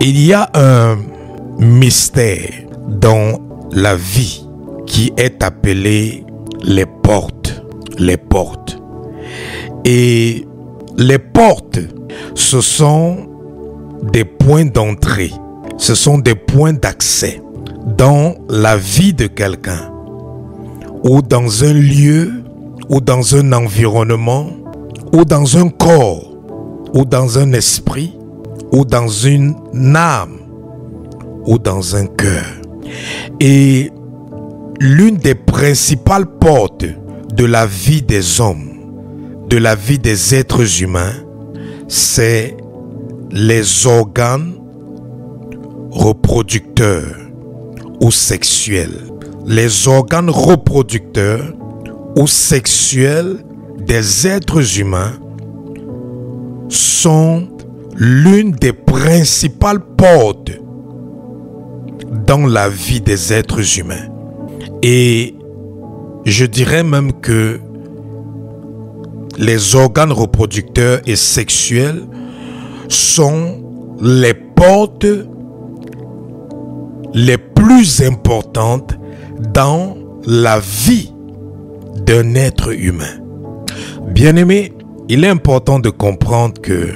Il y a un mystère dans la vie qui est appelé les portes. Les portes. Et les portes, ce sont des points d'entrée. Ce sont des points d'accès dans la vie de quelqu'un, ou dans un lieu, ou dans un environnement, ou dans un corps, ou dans un esprit, ou dans une âme, ou dans un cœur. Et l'une des principales portes de la vie des hommes, de la vie des êtres humains, c'est les organes reproducteurs ou sexuels. Les organes reproducteurs ou sexuels des êtres humains sont l'une des principales portes dans la vie des êtres humains. Et je dirais même que les organes reproducteurs et sexuels sont les portes les plus importantes dans la vie d'un être humain. Bien-aimé, il est important de comprendre que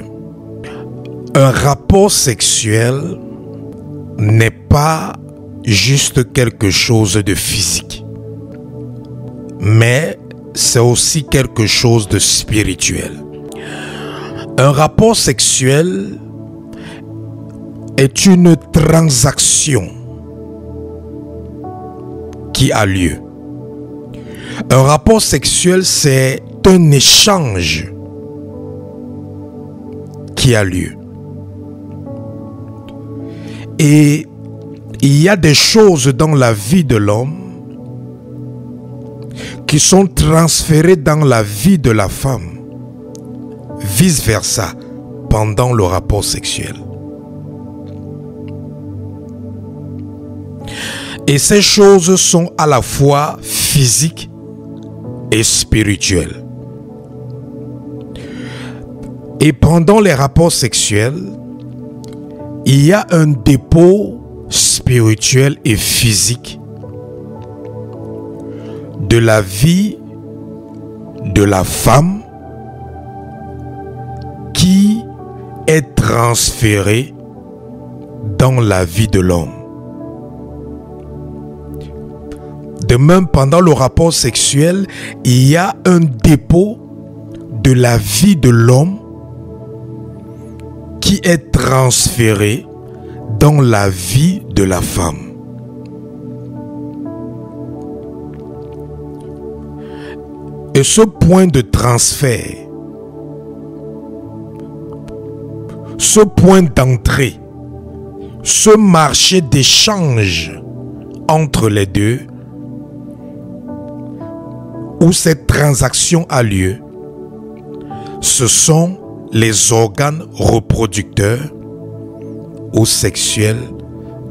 un rapport sexuel n'est pas juste quelque chose de physique, mais c'est aussi quelque chose de spirituel. Un rapport sexuel est une transaction qui a lieu. Un rapport sexuel, c'est un échange qui a lieu. Et il y a des choses dans la vie de l'homme qui sont transférées dans la vie de la femme, vice-versa, pendant le rapport sexuel. Et ces choses sont à la fois physiques et spirituelles. Et pendant les rapports sexuels, il y a un dépôt spirituel et physique de la vie de la femme qui est transféré dans la vie de l'homme. De même, pendant le rapport sexuel, il y a un dépôt de la vie de l'homme qui est transféré dans la vie de la femme. Et ce point de transfert, ce point d'entrée, ce marché d'échange entre les deux, où cette transaction a lieu, ce sont les organes reproducteurs ou sexuels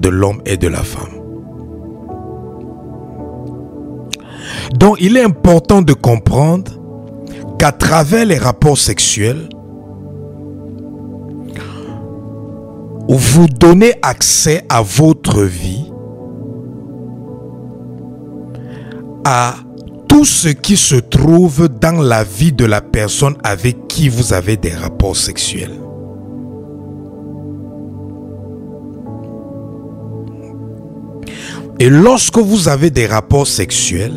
de l'homme et de la femme. Donc, il est important de comprendre qu'à travers les rapports sexuels, vous donnez accès à votre vie, à tout ce qui se trouve dans la vie de la personne avec qui vous avez des rapports sexuels. Et lorsque vous avez des rapports sexuels,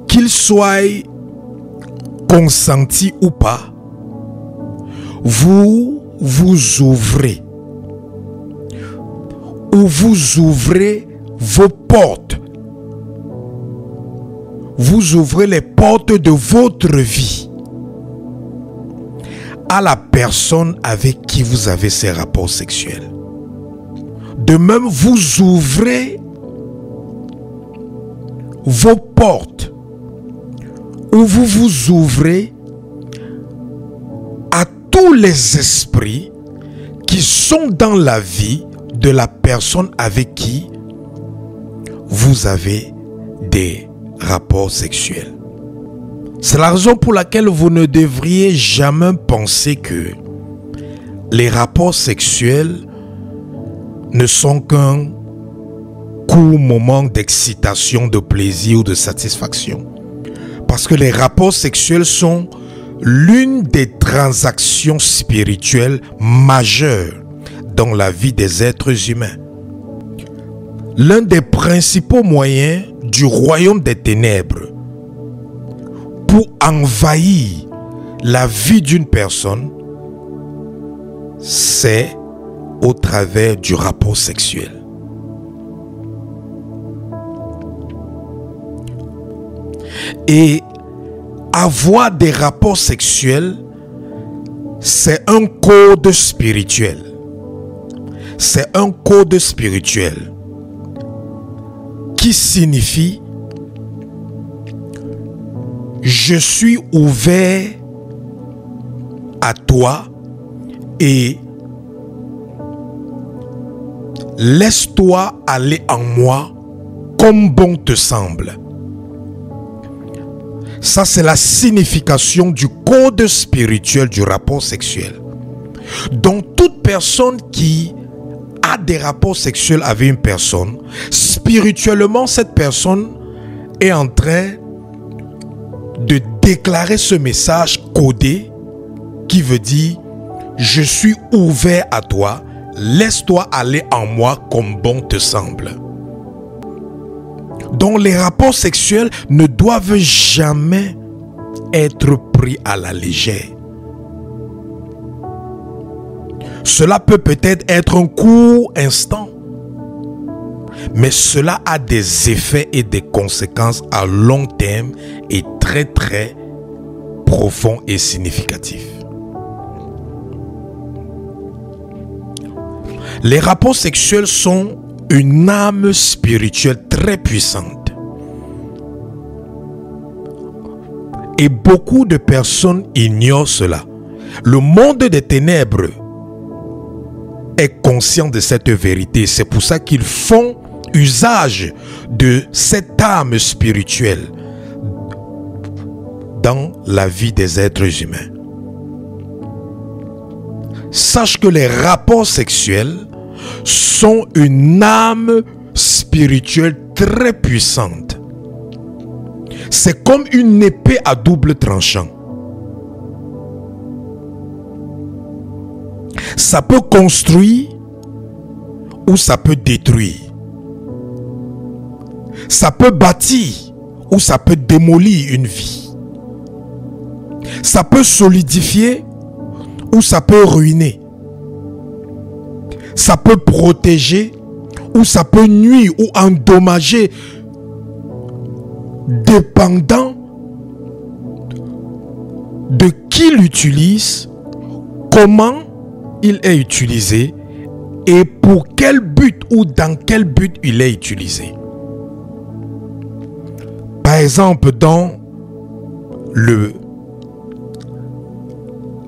qu'ils soient consentis ou pas, vous vous ouvrez, ou vous ouvrez vos portes. Vous ouvrez les portes de votre vie à la personne avec qui vous avez ces rapports sexuels. De même, vous ouvrez vos portes, ou vous vous ouvrez à tous les esprits qui sont dans la vie de la personne avec qui vous avez des rapports sexuels. C'est la raison pour laquelle vous ne devriez jamais penser que les rapports sexuels ne sont qu'un court moment d'excitation, de plaisir ou de satisfaction. Parce que les rapports sexuels sont l'une des transactions spirituelles majeures dans la vie des êtres humains. L'un des principaux moyens du royaume des ténèbres pour envahir la vie d'une personne, c'est au travers du rapport sexuel. Et avoir des rapports sexuels, c'est un code spirituel. C'est un code spirituel qui signifie je suis ouvert à toi et laisse-toi aller en moi comme bon te semble. Ça, c'est la signification du code spirituel du rapport sexuel. Donc, toute personne qui a des rapports sexuels avec une personne, spirituellement, cette personne est en train de déclarer ce message codé qui veut dire « Je suis ouvert à toi, laisse-toi aller en moi comme bon te semble ». Donc les rapports sexuels ne doivent jamais être pris à la légère. Cela peut peut-être être un court instant, mais cela a des effets et des conséquences à long terme et très très profonds et significatifs. Les rapports sexuels sont une âme spirituelle très puissante. Et beaucoup de personnes ignorent cela. Le monde des ténèbres est conscient de cette vérité. C'est pour ça qu'ils font usage de cette âme spirituelle dans la vie des êtres humains. Sache que les rapports sexuels sont une âme spirituelle très puissante. C'est comme une épée à double tranchant. Ça peut construire ou ça peut détruire. Ça peut bâtir ou ça peut démolir une vie. Ça peut solidifier ou ça peut ruiner. Ça peut protéger ou ça peut nuire ou endommager, dépendant de qui l'utilise, comment il est utilisé et pour quel but ou dans quel but il est utilisé. Par exemple, dans le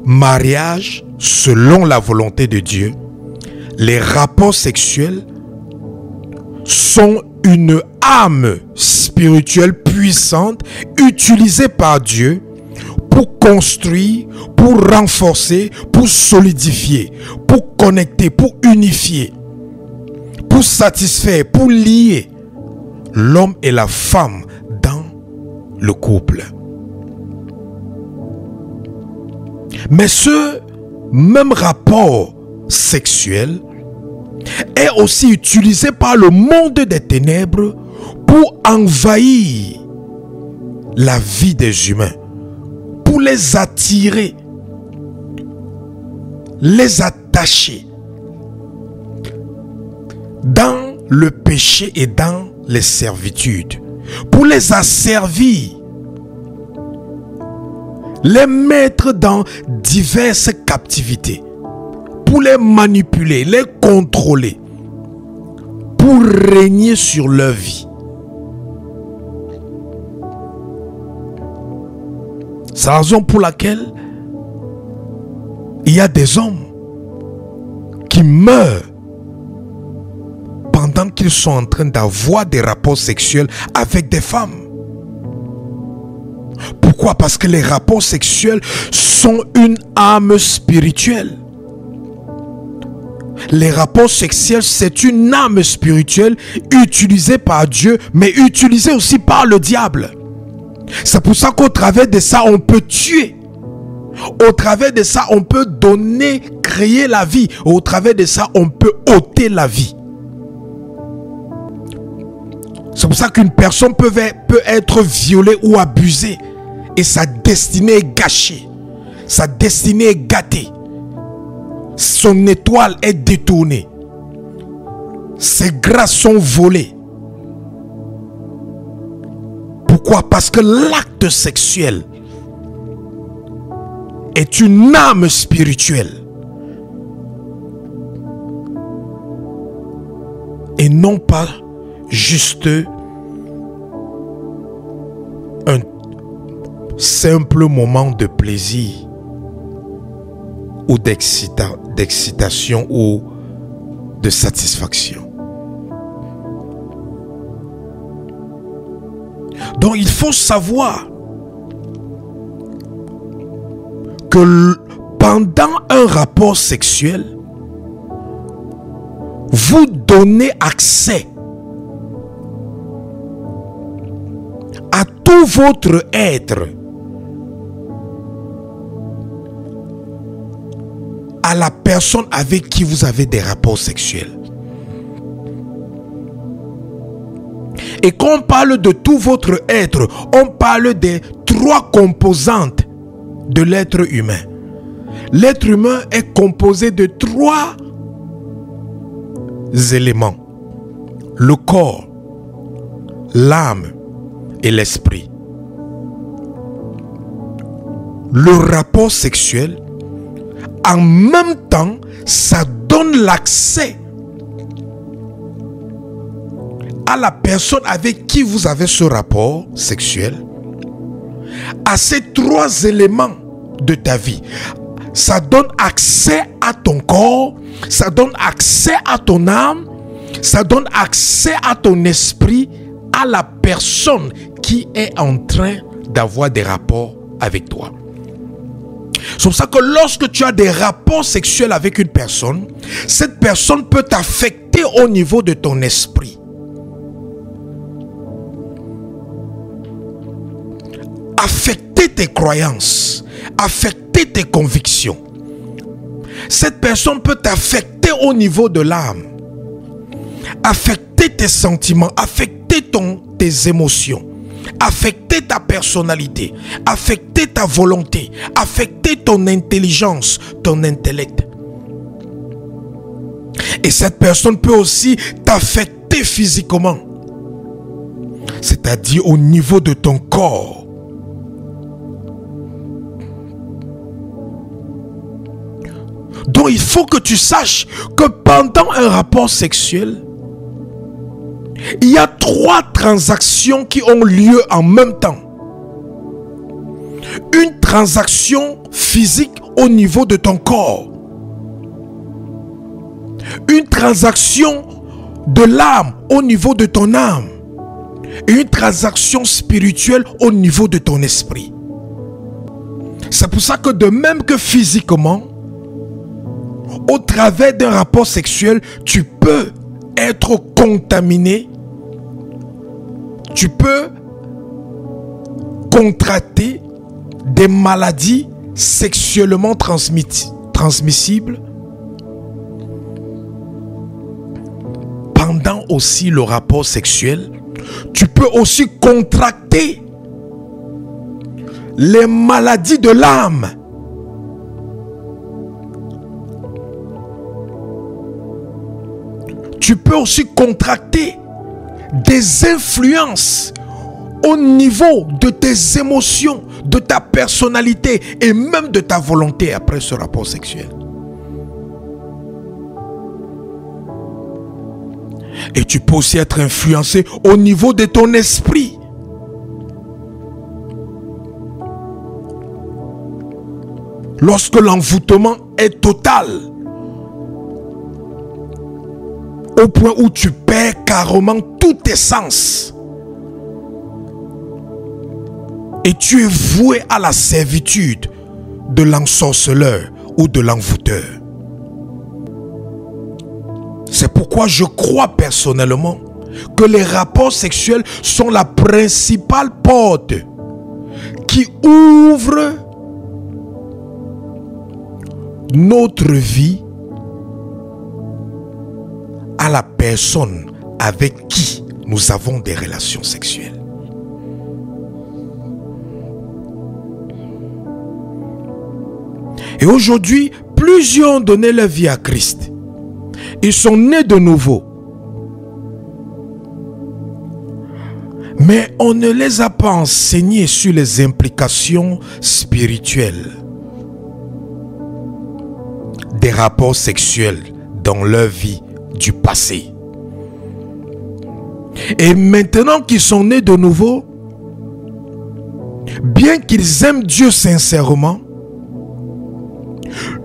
mariage, selon la volonté de Dieu, les rapports sexuels sont une âme spirituelle puissante utilisée par Dieu pour construire, pour renforcer, pour solidifier, pour connecter, pour unifier, pour satisfaire, pour lier l'homme et la femme dans le couple. Mais ce même rapport sexuel est aussi utilisé par le monde des ténèbres pour envahir la vie des humains, pour les attirer, les attacher dans le péché et dans les servitudes, pour les asservir, les mettre dans diverses captivités, pour les manipuler, les contrôler, pour régner sur leur vie. C'est la raison pour laquelle il y a des hommes qui meurent pendant qu'ils sont en train d'avoir des rapports sexuels avec des femmes. Pourquoi? Parce que les rapports sexuels sont une âme spirituelle. Les rapports sexuels, c'est une âme spirituelle utilisée par Dieu, mais utilisée aussi par le diable. C'est pour ça qu'au travers de ça, on peut tuer. Au travers de ça, on peut donner, créer la vie. Au travers de ça, on peut ôter la vie. C'est pour ça qu'une personne peut être violée ou abusée. Et sa destinée est gâchée. Sa destinée est gâtée. Son étoile est détournée. Ses grâces sont volées. Pourquoi? Parce que l'acte sexuel est une âme spirituelle. Et non pas juste un simple moment de plaisir ou d'excitation ou de satisfaction. Donc il faut savoir que pendant un rapport sexuel, vous donnez accès à tout votre être, à la personne avec qui vous avez des rapports sexuels. Et quand on parle de tout votre être, on parle des 3 composantes de l'être humain. L'être humain est composé de 3 éléments: le corps, l'âme et l'esprit. Le rapport sexuel, en même temps, ça donne l'accès à la personne avec qui vous avez ce rapport sexuel, à ces 3 éléments de ta vie. Ça donne accès à ton corps, ça donne accès à ton âme, ça donne accès à ton esprit, à la personne qui est en train d'avoir des rapports avec toi. C'est pour ça que lorsque tu as des rapports sexuels avec une personne, cette personne peut t'affecter au niveau de ton esprit. Affecter tes croyances, affecter tes convictions. Cette personne peut t'affecter au niveau de l'âme, affecter tes sentiments, affecter tes émotions, affecter ta personnalité, affecter ta volonté, affecter ton intelligence, ton intellect. Et cette personne peut aussi t'affecter physiquement, c'est-à-dire au niveau de ton corps. Donc il faut que tu saches que pendant un rapport sexuel, il y a 3 transactions qui ont lieu en même temps. Une transaction physique au niveau de ton corps. Une transaction de l'âme au niveau de ton âme. Et une transaction spirituelle au niveau de ton esprit. C'est pour ça que de même que physiquement, au travers d'un rapport sexuel, tu peux être contaminé. Tu peux contracter des maladies sexuellement transmissibles pendant aussi le rapport sexuel. Tu peux aussi contracter les maladies de l'âme. Tu peux aussi contracter des influences au niveau de tes émotions, de ta personnalité et même de ta volonté après ce rapport sexuel. Et tu peux aussi être influencé au niveau de ton esprit. Lorsque l'envoûtement est total, au point où tu perds carrément tous tes sens et tu es voué à la servitude de l'ensorceleur ou de l'envoûteur. C'est pourquoi je crois personnellement que les rapports sexuels sont la principale porte qui ouvre notre vie à la personne avec qui nous avons des relations sexuelles. Et aujourd'hui, plusieurs ont donné leur vie à Christ. Ils sont nés de nouveau. Mais on ne les a pas enseignés sur les implications spirituelles des rapports sexuels dans leur vie du passé. Et maintenant qu'ils sont nés de nouveau, bien qu'ils aiment Dieu sincèrement,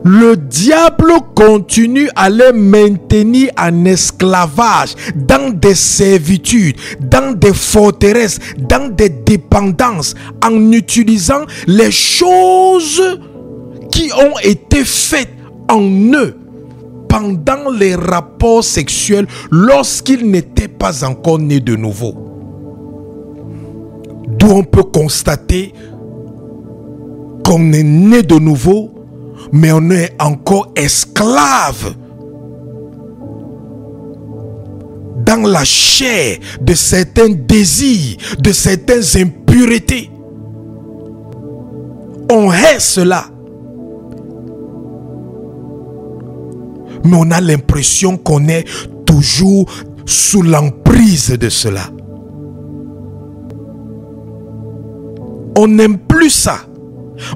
le diable continue à les maintenir en esclavage, dans des servitudes, dans des forteresses, dans des dépendances, en utilisant les choses qui ont été faites en eux pendant les rapports sexuels lorsqu'ils n'étaient pas encore nés de nouveau. D'où on peut constater qu'on est né de nouveau, mais on est encore esclave dans la chair de certains désirs, de certaines impuretés. On hait cela. Mais on a l'impression qu'on est toujours sous l'emprise de cela. On n'aime plus ça.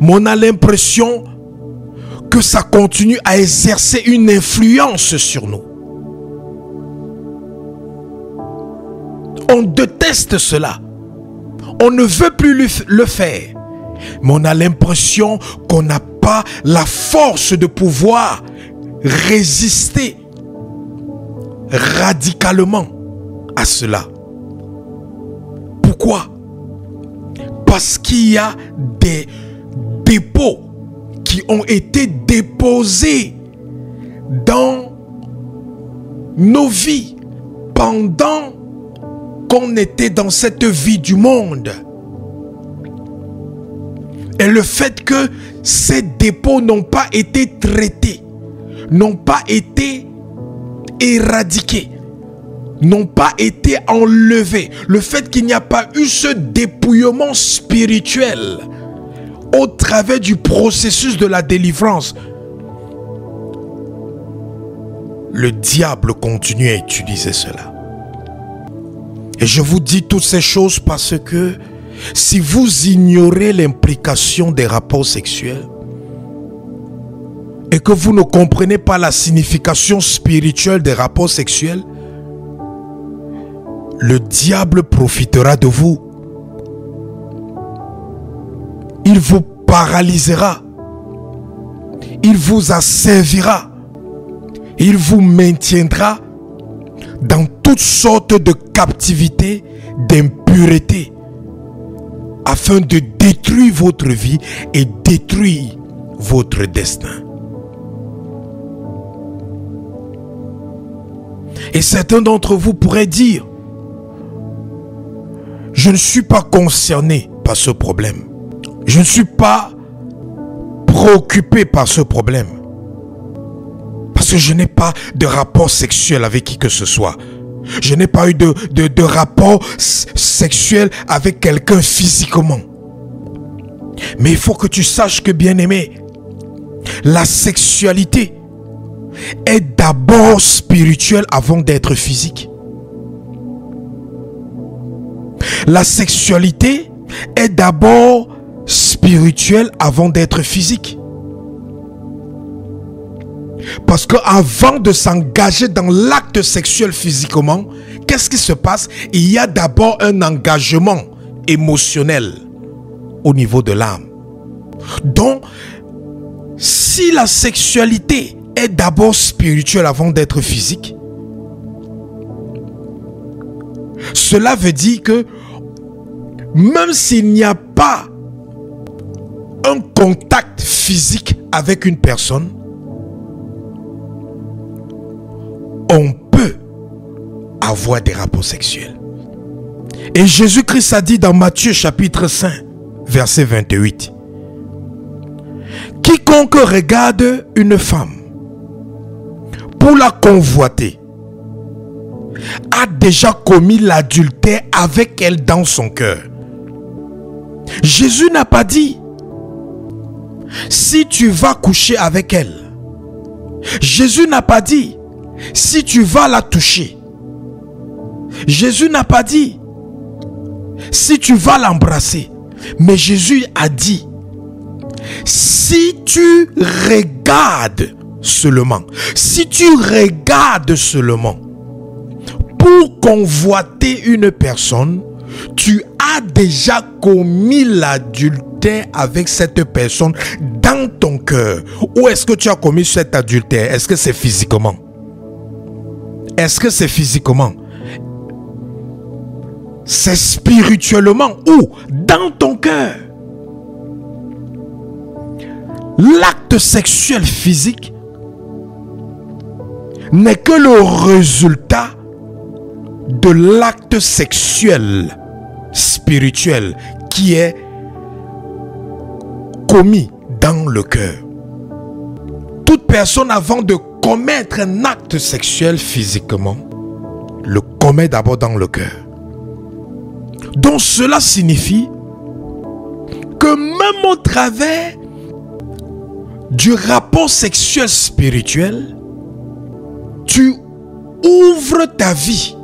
Mais on a l'impression que ça continue à exercer une influence sur nous. On déteste cela. On ne veut plus le faire. Mais on a l'impression qu'on n'a pas la force de pouvoir résister radicalement à cela. Pourquoi? Parce qu'il y a des dépôts qui ont été déposés dans nos vies pendant qu'on était dans cette vie du monde. Et le fait que ces dépôts n'ont pas été traités, n'ont pas été éradiqués, n'ont pas été enlevés, le fait qu'il n'y a pas eu ce dépouillement spirituel au travers du processus de la délivrance, le diable continue à utiliser cela. Et je vous dis toutes ces choses parce que si vous ignorez l'implication des rapports sexuels et que vous ne comprenez pas la signification spirituelle des rapports sexuels, le diable profitera de vous. Il vous paralysera. Il vous asservira. Il vous maintiendra dans toutes sortes de captivités, d'impuretés, afin de détruire votre vie et détruire votre destin. Et certains d'entre vous pourraient dire: je ne suis pas concerné par ce problème. Je ne suis pas préoccupé par ce problème. Parce que je n'ai pas de rapport sexuel avec qui que ce soit. Je n'ai pas eu de rapport sexuel avec quelqu'un physiquement. Mais il faut que tu saches que, bien-aimé, la sexualité est d'abord spirituelle avant d'être physique. La sexualité est d'abord spirituelle avant d'être physique. Parce qu'avant de s'engager dans l'acte sexuel physiquement, qu'est-ce qui se passe? Il y a d'abord un engagement émotionnel au niveau de l'âme. Donc, si la sexualité est d'abord spirituelle avant d'être physique, cela veut dire que même s'il n'y a pas un contact physique avec une personne, on avoir des rapports sexuels. Et Jésus-Christ a dit dans Matthieu chapitre 5, verset 28, « Quiconque regarde une femme pour la convoiter a déjà commis l'adultère avec elle dans son cœur. » Jésus n'a pas dit si tu vas coucher avec elle. Jésus n'a pas dit si tu vas la toucher. Jésus n'a pas dit si tu vas l'embrasser. Mais Jésus a dit si tu regardes seulement, si tu regardes seulement pour convoiter une personne, tu as déjà commis l'adultère avec cette personne dans ton cœur. Où est-ce que tu as commis cet adultère? Est-ce que c'est physiquement? Est-ce que c'est physiquement? C'est spirituellement ou dans ton cœur? L'acte sexuel physique n'est que le résultat de l'acte sexuel spirituel qui est commis dans le cœur. Toute personne avant de commettre un acte sexuel physiquement le commet d'abord dans le cœur. Donc cela signifie que même au travers du rapport sexuel spirituel, tu ouvres ta vie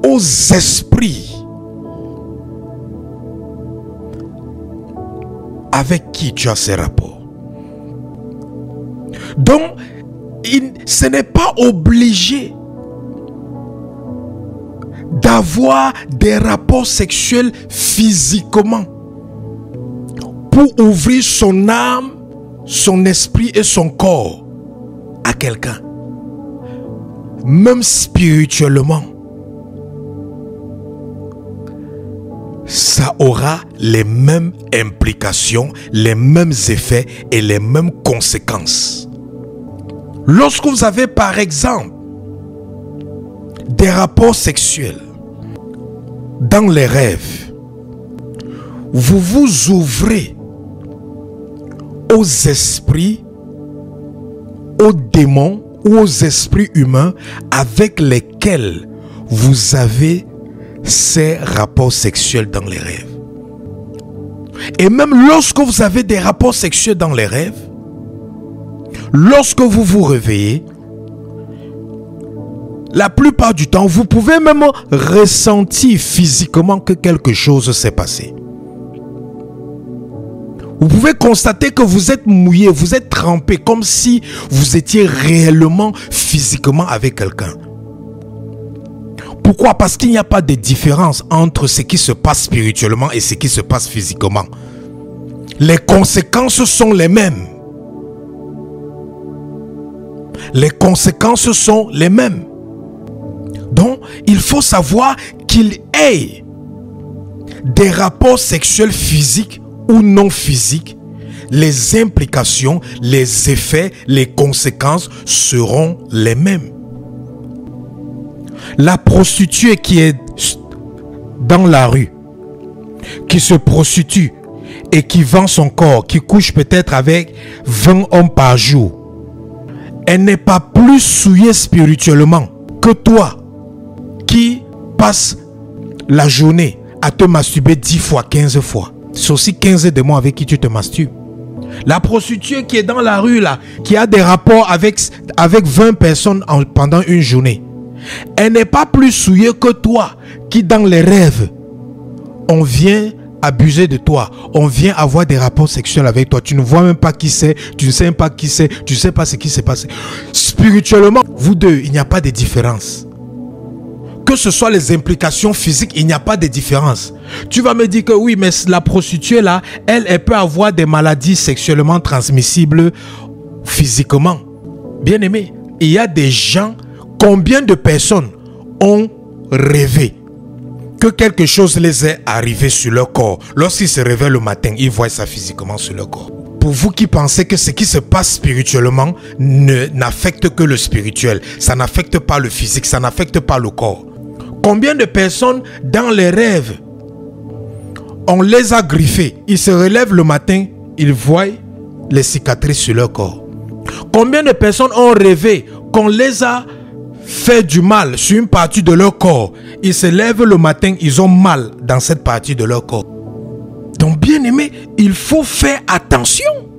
aux esprits avec qui tu as ces rapports. Donc, ce n'est pas obligé d'avoir des rapports sexuels physiquement pour ouvrir son âme, son esprit et son corps à quelqu'un. Même spirituellement, ça aura les mêmes implications, les mêmes effets et les mêmes conséquences. Lorsque vous avez par exemple des rapports sexuels dans les rêves, vous vous ouvrez aux esprits, aux démons ou aux esprits humains avec lesquels vous avez ces rapports sexuels dans les rêves. Et même lorsque vous avez des rapports sexuels dans les rêves, lorsque vous vous réveillez, la plupart du temps, vous pouvez même ressentir physiquement que quelque chose s'est passé. Vous pouvez constater que vous êtes mouillé, vous êtes trempé, comme si vous étiez réellement, physiquement avec quelqu'un. Pourquoi? Parce qu'il n'y a pas de différence entre ce qui se passe spirituellement et ce qui se passe physiquement. Les conséquences sont les mêmes. Les conséquences sont les mêmes. Donc, il faut savoir qu'il ait des rapports sexuels physiques ou non physiques. Les implications, les effets, les conséquences seront les mêmes. La prostituée qui est dans la rue, qui se prostitue et qui vend son corps, qui couche peut-être avec 20 hommes par jour, elle n'est pas plus souillée spirituellement que toi qui passes la journée à te masturber 10 fois, 15 fois. C'est aussi 15 démons avec qui tu te masturbes. La prostituée qui est dans la rue là, qui a des rapports avec 20 personnes pendant une journée, elle n'est pas plus souillée que toi qui dans les rêves, on vient abuser de toi, on vient avoir des rapports sexuels avec toi, tu ne vois même pas qui c'est, tu ne sais même pas qui c'est, tu ne sais pas ce qui s'est passé. Spirituellement, vous deux, il n'y a pas de différence. Que ce soit les implications physiques, il n'y a pas de différence. Tu vas me dire que oui, mais la prostituée là, elle peut avoir des maladies sexuellement transmissibles physiquement. Bien aimé, il y a des gens, combien de personnes ont rêvé que quelque chose les est arrivé sur leur corps. Lorsqu'ils se réveillent le matin, ils voient ça physiquement sur leur corps. Pour vous qui pensez que ce qui se passe spirituellement n'affecte que le spirituel, ça n'affecte pas le physique, ça n'affecte pas le corps. Combien de personnes dans les rêves, on les a griffés, ils se relèvent le matin, ils voient les cicatrices sur leur corps. Combien de personnes ont rêvé qu'on les a fait du mal sur une partie de leur corps, ils se lèvent le matin, ils ont mal dans cette partie de leur corps. Donc bien aimé, il faut faire attention.